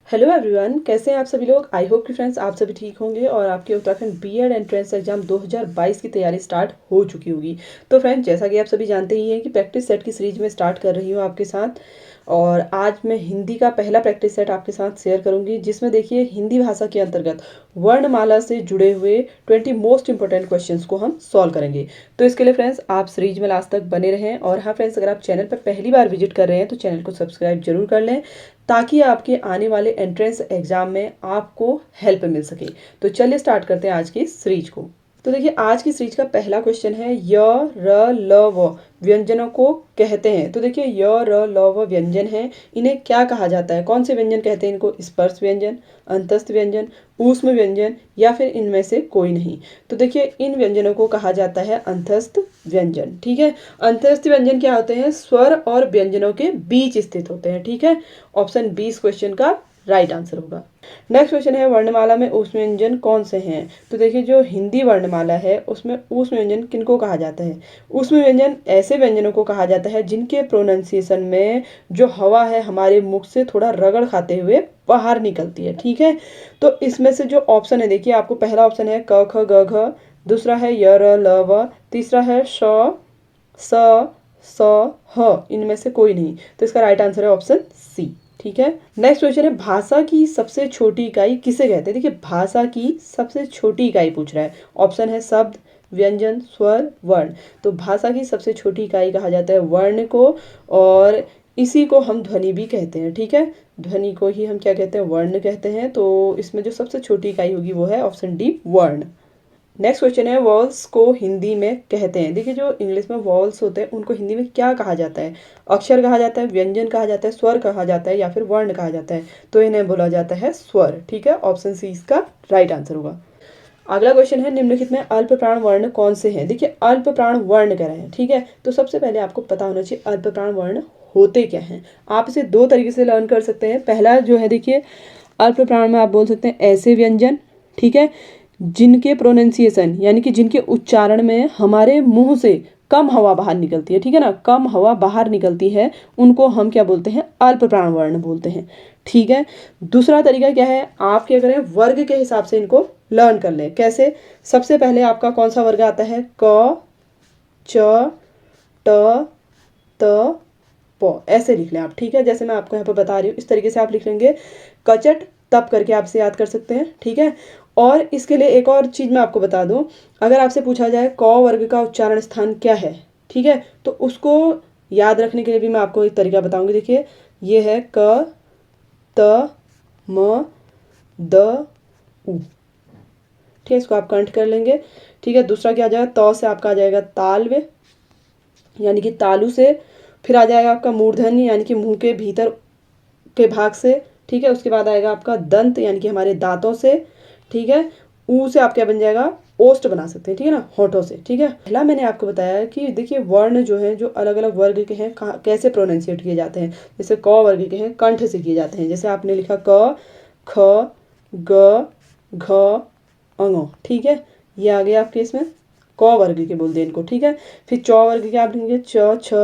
Hello everyone, कैसे हैं आप सभी लोग। आई होप कि फ्रेंड्स आप सभी ठीक होंगे और आपके उत्तराखंड बीएड एंट्रेंस एग्जाम 2022 की तैयारी स्टार्ट हो चुकी होगी। तो फ्रेंड्स, जैसा कि आप सभी जानते ही हैं कि प्रैक्टिस सेट की सीरीज में स्टार्ट कर रही हूँ आपके साथ। और आज मैं हिंदी का पहला प्रैक्टिस सेट आपके साथ शेयर करूंगी, जिसमें देखिए हिंदी भाषा के अंतर्गत वर्णमाला से जुड़े हुए 20 मोस्ट इंपॉर्टेंट क्वेश्चंस को हम सॉल्व करेंगे। तो इसके लिए फ्रेंड्स आप सीरीज में लास्ट तक बने रहें। और हाँ फ्रेंड्स, अगर आप चैनल पर पहली बार विजिट कर रहे हैं तो चैनल को सब्सक्राइब जरूर कर लें, ताकि आपके आने वाले एंट्रेंस एग्जाम में आपको हेल्प मिल सके। तो चलिए स्टार्ट करते हैं आज की सीरीज को। तो देखिए आज की सीरीज का पहला क्वेश्चन है, य र ल व व्यंजनों को कहते हैं। तो देखिए य र ल व व्यंजन है, इन्हें क्या कहा जाता है, कौन से व्यंजन कहते हैं इनको। स्पर्श व्यंजन, अंतस्थ व्यंजन, ऊष्म व्यंजन या फिर इनमें से कोई नहीं। तो देखिए इन व्यंजनों को कहा जाता है अंतस्थ व्यंजन। ठीक है, अंतस्थ व्यंजन क्या होते हैं, स्वर और व्यंजनों के बीच स्थित होते हैं। ठीक है, ऑप्शन बी इस क्वेश्चन का राइट आंसर होगा। नेक्स्ट क्वेश्चन है, वर्णमाला में ऊष्म व्यंजन कौन से हैं। तो देखिए जो हिंदी वर्णमाला है उसमें ऊष्म व्यंजन किनको कहा जाता है। ऊष्म व्यंजन ऐसे व्यंजनों को कहा जाता है जिनके प्रोनाउंसिएशन में जो हवा है हमारे मुख से थोड़ा रगड़ खाते हुए बाहर निकलती है। ठीक है, तो इसमें से जो ऑप्शन है, देखिए आपको पहला ऑप्शन है क ख ग घ, दूसरा है य र ल व, तीसरा है श स स ह, इनमें से कोई नहीं। तो इसका राइट आंसर है ऑप्शन सी। ठीक है, नेक्स्ट क्वेश्चन है, भाषा की सबसे छोटी इकाई किसे कहते हैं। देखिए भाषा की सबसे छोटी इकाई पूछ रहा है। ऑप्शन है शब्द, व्यंजन, स्वर, वर्ण। तो भाषा की सबसे छोटी इकाई कहा जाता है वर्ण को, और इसी को हम ध्वनि भी कहते हैं। ठीक है, ध्वनि को ही हम क्या कहते हैं, वर्ण कहते हैं। तो इसमें जो सबसे छोटी इकाई होगी वो है ऑप्शन डी, वर्ण। नेक्स्ट क्वेश्चन है, वॉवल्स को हिंदी में कहते हैं। देखिए जो इंग्लिश में वॉवल्स होते हैं उनको हिंदी में क्या कहा जाता है। अक्षर कहा जाता है, व्यंजन कहा जाता है, स्वर कहा जाता है या फिर वर्ण कहा जाता है। तो इन्हें बोला जाता है स्वर। ठीक है, ऑप्शन सी इसका राइट आंसर होगा। अगला क्वेश्चन है, निम्नलिखित में अल्प प्राण वर्ण कौन से हैं। देखिए अल्प प्राण वर्ण कह रहे हैं। ठीक है, तो सबसे पहले आपको पता होना चाहिए अल्प प्राण वर्ण होते क्या हैं। आप इसे दो तरीके से लर्न कर सकते हैं। पहला जो है, देखिए अल्प प्राण में आप बोल सकते हैं ऐसे व्यंजन, ठीक है, जिनके प्रोनाउंसिएशन यानी कि जिनके उच्चारण में हमारे मुंह से कम हवा बाहर निकलती है। ठीक है ना, कम हवा बाहर निकलती है, उनको हम क्या बोलते हैं, अल्प प्राण वर्ण बोलते हैं। ठीक है, दूसरा तरीका क्या है, आप क्या करें, वर्ग के हिसाब से इनको लर्न कर लें। कैसे, सबसे पहले आपका कौन सा वर्ग आता है, क च ट त प, ऐसे लिख लें आप। ठीक है, जैसे मैं आपको यहाँ पर बता रही हूँ इस तरीके से आप लिख लेंगे। कचट तप करके आप इसे याद कर सकते हैं। ठीक है, और इसके लिए एक और चीज़ मैं आपको बता दूं, अगर आपसे पूछा जाए क वर्ग का उच्चारण स्थान क्या है, ठीक है, तो उसको याद रखने के लिए भी मैं आपको एक तरीका बताऊंगी। देखिए ये है क त म द उ। ठीक है, इसको आप कंठ कर लेंगे। ठीक है, दूसरा क्या आ जाएगा, त से आपका आ जाएगा तालव्य यानी कि तालू से, फिर आ जाएगा आपका मूर्धन्य यानी कि मुंह के भीतर के भाग से। ठीक है, उसके बाद आएगा आपका दंत यानी कि हमारे दांतों से। ठीक है, ऊ से आप क्या बन जाएगा, ओष्ठ बना सकते हैं। ठीक है ना, होठों से। ठीक है, पहला मैंने आपको बताया कि देखिए वर्ण जो है जो अलग अलग वर्ग के हैं कैसे प्रोनाउंसिएट किए जाते हैं। जैसे क वर्ग के हैं कंठ से किए जाते हैं, जैसे आपने लिखा क ख ग घ अंग। ठीक है, ये आ गया आपके इसमें क वर्ग के बोलते हैं इनको। ठीक है, फिर च वर्ग के आप लिखेंगे च छ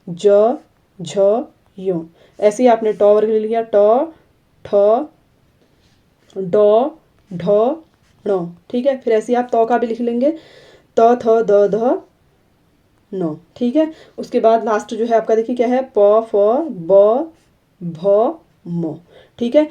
ज झ य। ऐसे ही आपने ट वर्ग ले लिया, ट ठ ड ढ ण। ठीक है, फिर ऐसे ही आप त का भी लिख लेंगे, त थ द ध न। ठीक है, उसके बाद लास्ट जो है आपका देखिए क्या है, प फ ब भ म। ठीक है,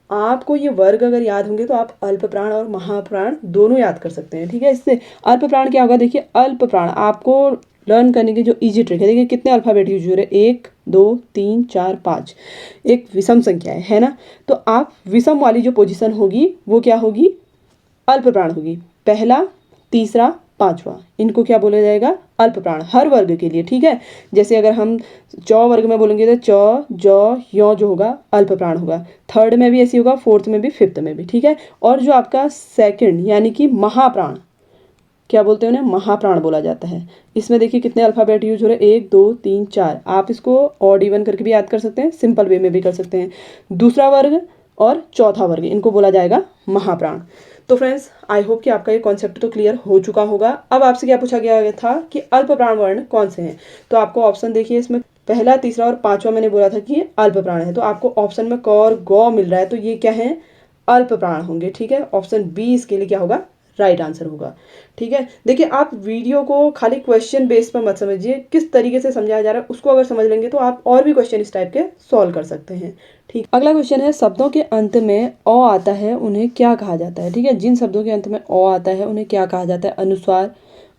आपको ये वर्ग अगर याद होंगे तो आप अल्प प्राण और महाप्राण दोनों याद कर सकते हैं। ठीक है, इससे अल्प प्राण क्या होगा, देखिए अल्प प्राण आपको लर्न करने की जो इजी ट्रिक है, देखिए कितने अल्फाबेट यूज हो रहे हैं, 1 2 3 4 5, एक विषम संख्या है ना। तो आप विषम वाली जो पोजीशन होगी वो क्या होगी, अल्प प्राण होगी। पहला, तीसरा, पांचवा, इनको क्या बोला जाएगा, अल्प प्राण, हर वर्ग के लिए। ठीक है, जैसे अगर हम च वर्ग में बोलेंगे तो च ज य जो होगा अल्प प्राण होगा, थर्ड में भी ऐसी होगा, फोर्थ में भी, फिफ्थ में भी। ठीक है, और जो आपका सेकंड यानी कि महाप्राण, क्या बोलते हैं उन्हें, महाप्राण बोला जाता है। इसमें देखिए कितने अल्फाबेट यूज हो रहे हैं, 1 2 3 4। आप इसको ऑड इवन करके भी याद कर सकते हैं, सिंपल वे में भी कर सकते हैं। दूसरा वर्ग और चौथा वर्ग, इनको बोला जाएगा महाप्राण। तो फ्रेंड्स आई होप कि आपका ये कॉन्सेप्ट तो क्लियर हो चुका होगा। अब आपसे क्या पूछा गया था कि अल्प प्राण वर्ण कौन से हैं। तो आपको ऑप्शन देखिए इसमें, पहला, तीसरा और पांचवा मैंने बोला था कि ये अल्प प्राण है, तो आपको ऑप्शन में क और गौ मिल रहा है, तो ये क्या है, अल्प प्राण होंगे। ठीक है, ऑप्शन बी इसके लिए क्या होगा, राइट आंसर होगा। ठीक है, देखिए आप वीडियो को खाली क्वेश्चन बेस पर मत समझिए, किस तरीके से समझाया जा रहा है उसको अगर समझ लेंगे तो आप और भी क्वेश्चन इस टाइप के सॉल्व कर सकते हैं। ठीक, अगला क्वेश्चन है, शब्दों के अंत में अ आता है उन्हें क्या कहा जाता है। ठीक है, जिन शब्दों के अंत में अ आता है उन्हें क्या कहा जाता है, अनुस्वार,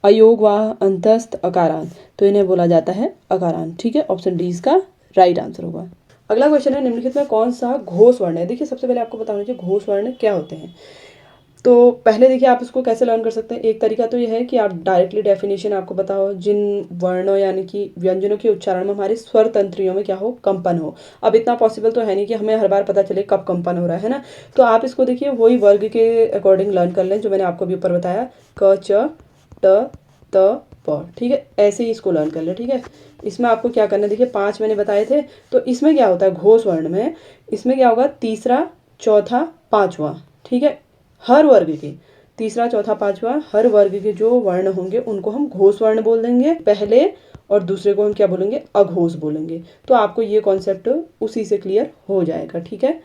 अयोगवाह, अंतस्थ, अकारांत, तो इन्हें बोला जाता है अकारांत। ठीक है, ऑप्शन डी इसका राइट आंसर होगा। अगला क्वेश्चन है, निम्नलिखित में कौन सा घोष वर्ण है। देखिए सबसे पहले आपको पता होना चाहिए घोष वर्ण क्या होते हैं। तो पहले देखिए आप इसको कैसे लर्न कर सकते हैं। एक तरीका तो यह है कि आप डायरेक्टली डेफिनेशन आपको पता हो, जिन वर्णों यानी कि व्यंजनों के उच्चारण में हमारे स्वर तंत्रियों में क्या हो, कंपन हो। अब इतना पॉसिबल तो है नहीं कि हमें हर बार पता चले कब कंपन हो रहा है ना, तो आप इसको देखिए वही वर्ग के अकॉर्डिंग लर्न कर लें जो मैंने आपको भी ऊपर बताया, क च ट त प। ठीक है, ऐसे ही इसको लर्न कर लें। ठीक है, इसमें आपको क्या करना है, देखिए 5 मैंने बताए थे, तो इसमें क्या होता है घोष वर्ण में, इसमें क्या होगा, तीसरा, चौथा, पांचवा। ठीक है, हर वर्ग के तीसरा, चौथा, पांचवा हर वर्ग के जो वर्ण होंगे उनको हम घोष वर्ण बोल देंगे पहले, और दूसरे को हम क्या बोलेंगे, अघोष बोलेंगे। तो आपको ये कॉन्सेप्ट उसी से क्लियर हो जाएगा। ठीक है,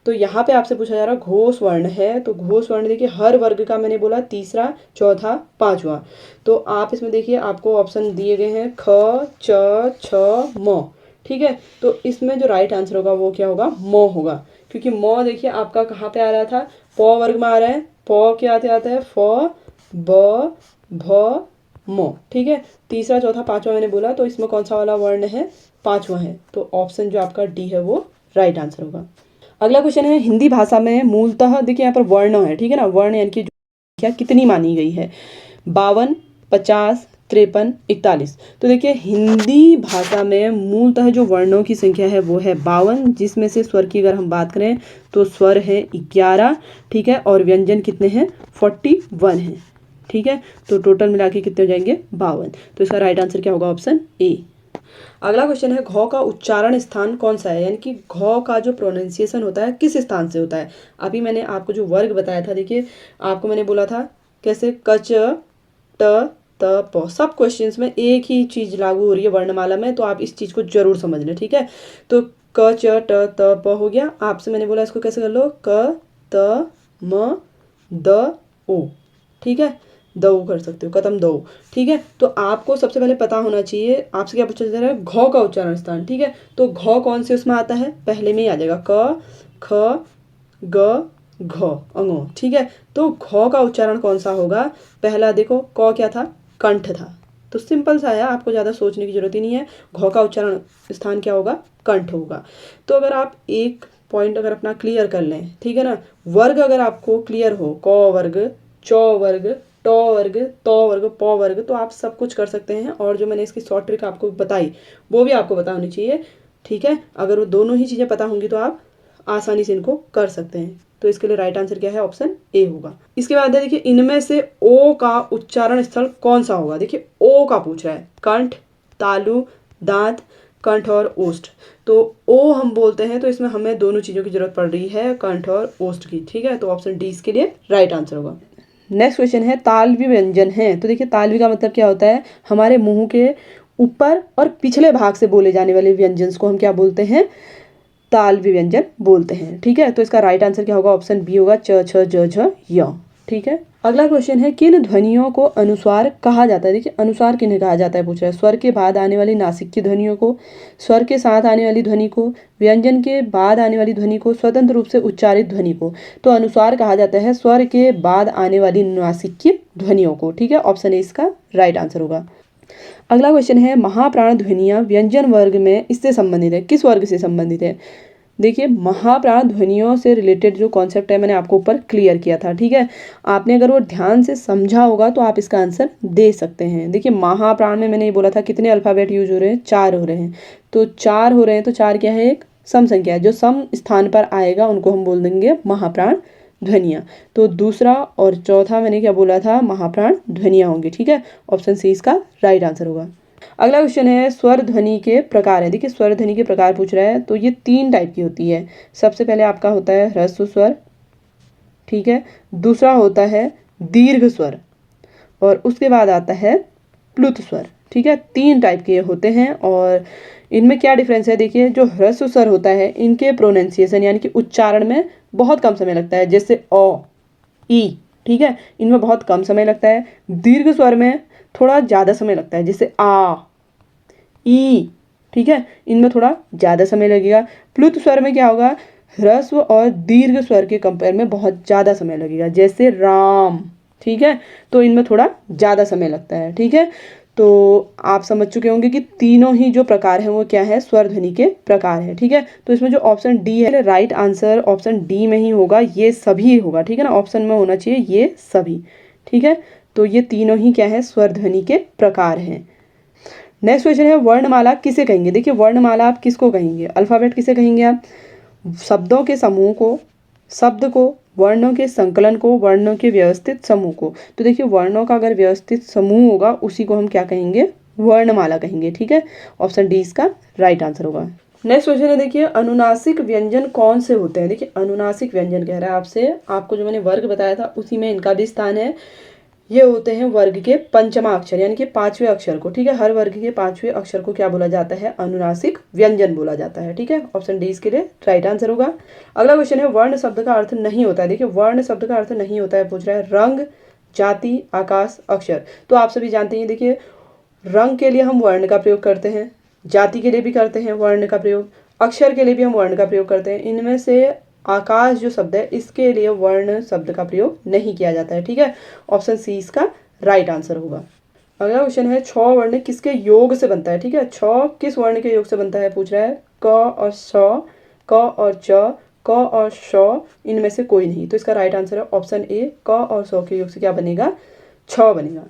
तो यहाँ पे आपसे पूछा जा रहा घोष वर्ण है, तो घोष वर्ण देखिए हर वर्ग का मैंने बोला तीसरा, चौथा, पांचवा। तो आप इसमें देखिए आपको ऑप्शन दिए गए हैं ख, च, छ, म। ठीक है, तो इसमें जो राइट आंसर होगा वो क्या होगा, म होगा, क्योंकि म देखिए आपका कहाँ पे आ रहा था, प वर्ग में आ रहा है। प क्या आता है, फ, ब, भ, म। ठीक है, तीसरा, चौथा, पांचवा मैंने बोला, तो इसमें कौन सा वाला वर्ण है, पांचवा है, तो ऑप्शन जो आपका डी है वो राइट आंसर होगा। अगला क्वेश्चन है, हिंदी भाषा में मूलतः देखिए यहाँ पर वर्ण है। ठीक है ना, वर्ण यानी कि संख्या कितनी मानी गई है, 52, 50, 53, 41। तो देखिए हिंदी भाषा में मूलतः जो वर्णों की संख्या है वो है 52, जिसमें से स्वर की अगर हम बात करें तो स्वर है 11। ठीक है, और व्यंजन कितने हैं, 41 हैं। ठीक है, तो टोटल मिला के कितने हो जाएंगे, 52। तो इसका राइट आंसर क्या होगा, ऑप्शन ए। अगला क्वेश्चन है, घ का उच्चारण स्थान कौन सा है, यानी कि घ का जो प्रोनाउंसिएशन होता है किस स्थान से होता है। अभी मैंने आपको जो वर्ग बताया था, देखिए आपको मैंने बोला था कैसे, कच, ट, त, प। सब क्वेश्चंस में एक ही चीज लागू हो रही है वर्णमाला में, तो आप इस चीज को जरूर समझ लें। ठीक है, तो क, च, ट, त, प हो गया। आपसे मैंने बोला इसको कैसे कर लो, क, त, म, द, ओ। ठीक है, दो कर सकते हो, कदम दो। ठीक है, तो आपको सबसे पहले पता होना चाहिए, आपसे क्या पूछा जा रहा है, घ का उच्चारण स्थान। ठीक है, तो घ कौन से उसमें आता है, पहले में ही आ जाएगा, क, ख, ग, घ, अंगो। ठीक है, तो घ का उच्चारण कौन सा होगा, पहला देखो क क्या था, कंठ था, तो सिंपल सा है, आपको ज़्यादा सोचने की जरूरत ही नहीं है। घ का उच्चारण स्थान क्या होगा, कंठ होगा। तो अगर आप एक पॉइंट अगर अपना क्लियर कर लें, ठीक है ना, वर्ग अगर आपको क्लियर हो, क वर्ग, च वर्ग, ट वर्ग, त वर्ग, प वर्ग, तो आप सब कुछ कर सकते हैं। और जो मैंने इसकी शॉर्ट ट्रिक आपको बताई वो भी आपको पता होनी चाहिए। ठीक है, अगर वो दोनों ही चीज़ें पता होंगी तो आप आसानी से इनको कर सकते हैं। तो इसके लिए राइट आंसर क्या है, ऑप्शन ए होगा। इसके बाद है देखिए, इनमें से ओ का उच्चारण स्थल कौन सा होगा। देखिए ओ का पूछ रहा है, कंठ, तालु, दांत, कंठ और ओष्ठ। तो ओ हम बोलते हैं, तो इसमें हमें दोनों चीज़ों की जरूरत पड़ रही है, कंठ और ओष्ठ की। ठीक है, तो ऑप्शन डी इसके लिए राइट आंसर होगा। नेक्स्ट क्वेश्चन है, तालव्य व्यंजन है। तो देखिए तालव्य का मतलब क्या होता है, हमारे मुंह के ऊपर और पिछले भाग से बोले जाने वाले व्यंजन को हम क्या बोलते हैं, तालव्य व्यंजन बोलते हैं। ठीक है, तो इसका राइट आंसर क्या होगा, ऑप्शन बी होगा, च, छ, ज, झ, य। ठीक है, अगला क्वेश्चन है, किन ध्वनियों को अनुस्वार कहा जाता है। देखिए अनुस्वार किन्हें कहा जाता है पूछ रहा है, स्वर के बाद आने वाली नासिक की ध्वनियों को, स्वर के साथ आने वाली ध्वनि को, व्यंजन के बाद आने वाली ध्वनि को, स्वतंत्र रूप से उच्चारित ध्वनि को। तो अनुस्वार कहा जाता है स्वर के बाद आने वाली नासिक की ध्वनियों को। ठीक है, ऑप्शन ए इसका राइट आंसर होगा। अगला क्वेश्चन है, महाप्राण ध्वनियां व्यंजन वर्ग में इससे संबंधित है, किस वर्ग से संबंधित है। देखिए महाप्राण ध्वनियों से रिलेटेड जो कॉन्सेप्ट है मैंने आपको ऊपर क्लियर किया था। ठीक है, आपने अगर वो ध्यान से समझा होगा तो आप इसका आंसर दे सकते हैं। देखिए महाप्राण में मैंने ये बोला था कितने अल्फाबेट यूज हो रहे हैं, 4 हो रहे हैं। तो 4 हो रहे हैं, तो 4 क्या है, एक सम संख्या है, जो सम स्थान पर आएगा उनको हम बोल देंगे महाप्राण ध्वनियाँ। तो दूसरा और चौथा मैंने क्या बोला था, महाप्राण ध्वनियाँ होंगी। ठीक है, ऑप्शन सी इसका राइट आंसर होगा। अगला क्वेश्चन है, स्वर ध्वनि के प्रकार है। देखिए स्वर ध्वनि के प्रकार पूछ रहा है, तो ये 3 टाइप की होती है। सबसे पहले आपका होता है ह्रस्व स्वर। ठीक है, दूसरा होता है दीर्घ स्वर, और उसके बाद आता है प्लुत स्वर। ठीक है, 3 टाइप के होते हैं। और इनमें क्या डिफरेंस है, देखिए जो ह्रस्व स्वर होता है इनके प्रोनाउंसिएशन यानी कि उच्चारण में बहुत कम समय लगता है, जैसे अ, ई, ठीक है, इनमें बहुत कम समय लगता है। दीर्घ स्वर में थोड़ा ज़्यादा समय लगता है, जैसे आ, ई, ठीक है, इनमें थोड़ा ज़्यादा समय लगेगा। प्लुत स्वर में क्या होगा, ह्रस्व और दीर्घ स्वर के कंपेयर में बहुत ज़्यादा समय लगेगा, जैसे राम, ठीक है, तो इनमें थोड़ा ज़्यादा समय लगता है, ठीक है। तो आप समझ चुके होंगे कि तीनों ही जो प्रकार हैं वो क्या है, स्वर ध्वनि के प्रकार हैं, ठीक है। तो इसमें जो ऑप्शन डी है राइट आंसर ऑप्शन डी में ही होगा, ये सभी होगा, ठीक है ना, ऑप्शन में होना चाहिए ये सभी, ठीक है। तो ये तीनों ही क्या है, स्वर ध्वनि के प्रकार हैं। नेक्स्ट क्वेश्चन है, वर्णमाला किसे कहेंगे। देखिए वर्णमाला आप किसको कहेंगे, अल्फाबेट किसे कहेंगे आप, शब्दों के समूह को, शब्द को, वर्णों के संकलन को, वर्णों के व्यवस्थित समूह को। तो देखिए वर्णों का अगर व्यवस्थित समूह होगा उसी को हम क्या कहेंगे, वर्णमाला कहेंगे, ठीक है। ऑप्शन डी इसका राइट आंसर होगा। नेक्स्ट क्वेश्चन है, देखिए अनुनासिक व्यंजन कौन से होते हैं। देखिए अनुनासिक व्यंजन कह रहा है आपसे, आपको जो मैंने वर्ग बताया था उसी में इनका भी स्थान है। ये होते हैं वर्ग के पंचमा अक्षर यानी कि 5वें अक्षर को, ठीक है, हर वर्ग के 5वें अक्षर को क्या बोला जाता है, अनुनासिक व्यंजन बोला जाता है, ठीक है। ऑप्शन डी इसके लिए राइट आंसर होगा। अगला क्वेश्चन है, वर्ण शब्द का अर्थ नहीं होता है। देखिए वर्ण शब्द का अर्थ नहीं होता है, पूछ रहा है रंग, जाति, आकाश, अक्षर। तो आप सभी जानते हैं, देखिए रंग के लिए हम वर्ण का प्रयोग करते हैं, जाति के लिए भी करते हैं वर्ण का प्रयोग, अक्षर के लिए भी हम वर्ण का प्रयोग करते हैं। इनमें से आकाश जो शब्द है इसके लिए वर्ण शब्द का प्रयोग नहीं किया जाता है, ठीक है। ऑप्शन सी इसका राइट आंसर होगा। अगला क्वेश्चन है, छ वर्ण किसके योग से बनता है, ठीक है, छ किस वर्ण के योग से बनता है, पूछ रहा है क और स, क और च, क और श, इनमें से कोई नहीं। तो इसका राइट आंसर है ऑप्शन ए, क और स के योग से क्या बनेगा, छ बनेगा।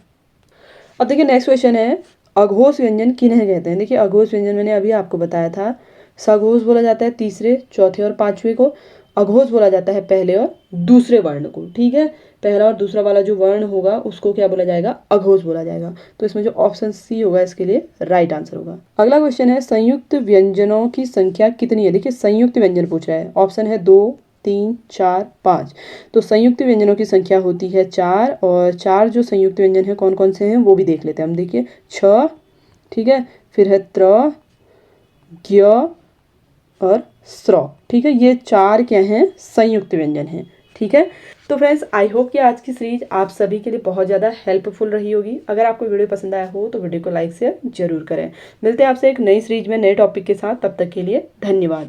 अब देखिए नेक्स्ट क्वेश्चन है, अघोष व्यंजन किन्हें कहते हैं। देखिए अघोष व्यंजन मैंने अभी आपको बताया था, सघोष बोला जाता है तीसरे, चौथे और पांचवे को, अघोष बोला जाता है पहले और दूसरे वर्ण को, ठीक है। पहला और दूसरा वाला जो वर्ण होगा उसको क्या बोला जाएगा, अघोष बोला जाएगा। तो इसमें जो ऑप्शन सी होगा इसके लिए राइट आंसर होगा। अगला क्वेश्चन है, संयुक्त व्यंजनों की संख्या कितनी है। देखिए संयुक्त व्यंजन पूछ रहा है, ऑप्शन है 2, 3, 4, 5। तो संयुक्त व्यंजनों की संख्या होती है 4, और 4 जो संयुक्त व्यंजन है कौन कौन से हैं वो भी देख लेते हैं हम। देखिए छ, ठीक है, फिर है त्र, ज्ञ और स्र, ठीक है, ये 4 क्या हैं, संयुक्त व्यंजन हैं, ठीक है। तो फ्रेंड्स आई होप कि आज की सीरीज आप सभी के लिए बहुत ज़्यादा हेल्पफुल रही होगी। अगर आपको वीडियो पसंद आया हो तो वीडियो को लाइक शेयर जरूर करें। मिलते हैं आपसे एक नई सीरीज में नए टॉपिक के साथ, तब तक के लिए धन्यवाद।